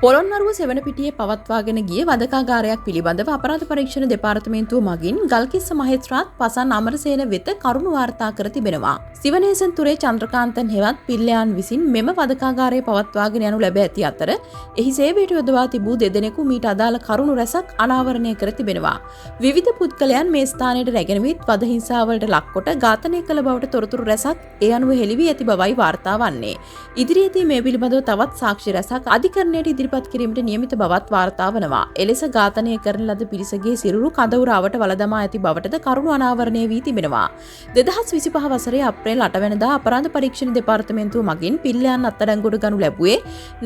පොළොන්නරුව සෙවණපිටියේ පවත්වාගෙන ගිය වධකාගාරයක් පිළිබඳව අපරාධ පරීක්ෂණ දෙපාර්තමේන්තුව මගින් ගල්කිස්ස මහේස්ත්‍රාත් පසන් අමරසේන වෙත කරුණු වාර්තා කර තිබෙනවා. සිවනේසන් තුරේ චන්ද්‍රකාන්තන් හෙවත් පිල්ලයන් විසින් මෙම වධකාගාරය පවත්වාගෙන යනු ලැබ ඇති අතර එහි සේවයට යොදවා තිබූ දෙදෙනෙකු මීට අදාළ කරුණු රැසක් අනාවරණය කර තිබෙනවා. විවිධ පුද්ගලයන් මේ ස්ථානයට රැගෙන විත් වධ හිංසාවලට ලක්කොට ඝාතනය කළ බවට තොරතුරු රැසක් ඒ අනුව හෙළි වී ඇති බවයි වාර්තා වන්නේ. ඉදිරියේදී මේ පිළිබඳව තවත් සාක්ෂි රැසක් අධිකරණයට ඉදිරිපත් කිරීමට නියමිත බවත් වාර්තා වනවා. එලෙස ඝාතනය කරන ලද පිරිසගේ සිරුරු කඳවුරාවට වලදමා ඇති බවටද කරුණු අනාවරණය වී තිබෙනවා. 2025 වසරේ අප්‍රේල් 8 වෙනිදා අපරාධ පරීක්ෂණ දෙපාර්තමේන්තුව මගින් පිල්ලයන් අත්අඩංගුවට ගනු ලැබුවේ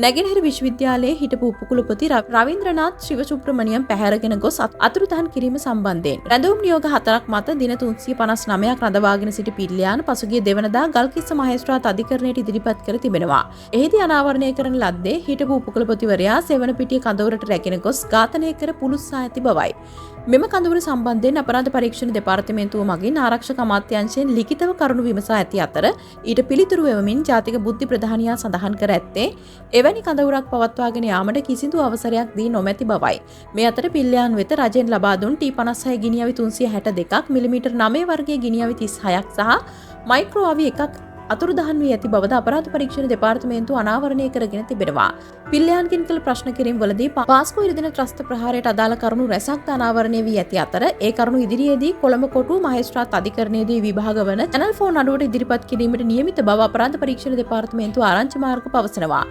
නැගෙනහිර විශ්වවිද්‍යාලයේ හිටපු උපකුලපති රවීන්ද්‍රනාත් ශිවසුබ්‍රමණියම් පැහැරගෙන ගොස් අතුරුදහන් කිරීම සම්බන්ධයෙන් රැඳවුම් නියෝග 4ක් මත දින 359ක් රඳවාගෙන සිටි පිල්ලයන් පසුගිය දෙවනදා ගල්කිස්ස මහේස්ත්‍රාත් අධිකරණයට ඉදිරිපත් කර තිබෙනවා. එහිදී අනාවරණය කරන ලද්දේ හිටපු උපකුලපතිවරයා සෙවණපිටිය කඳවුරට රැගෙන ගොස් ඝාතනය කර පුලුස්සා ඇති බවයි. මෙම කඳවුර සම්බන්ධයෙන් අපරාධ පරීක්ෂණ දෙපාර්තමේන්තුව මගින් ආරක්ෂක අමාත්‍යාංශයෙන් ලිඛිතව කරුණු විමසා ඇති අතර ඊට පිළිතුරු එවමින් ජාතික බුද්ධි ප්‍රධානියා සඳහන් කර ඇත්තේ එවැනි කඳවුරක් පවත්වාගෙන යාමට කිසිදු අවසරයක් දී නොමැති බවයි. මේ අතර පිල්ලයන් වෙත රජයෙන් ලබා දුන් T56 ගිනිඅවි 362ක් මිලිමීටර් 9 වර්ගයේ ගිනිඅවි 36ක් සහ මයික්‍රෝ අවි 1ක් අතුරුදහන් වී ඇති බවද අපරාධ පරීක්ෂණ දෙපාර්තමේන්තුව අනාවරණය කරගෙන තිබෙනවා. පිල්ලයන්ගෙන් කළ ප්‍රශ්න කිරීම වලදී පාස්කෝ ඉරිදින ත්‍රස්ත ප්‍රහාරයට අදාළ කරුණු රැසක් අනාවරණය වී ඇති අතර ඒ කරුණු ඉදිරියේදී කොළඹ කොටුව මහේස්ත්‍රාත් අධිකරණයේදී විභාග වන චැනල් 4 නඩුවට ඉදිරිපත් කිරීමට නියමිත බව අපරාධ පරීක්ෂණ දෙපාර්තමේන්තුව ආරංචි මාර්ග පවසනවා.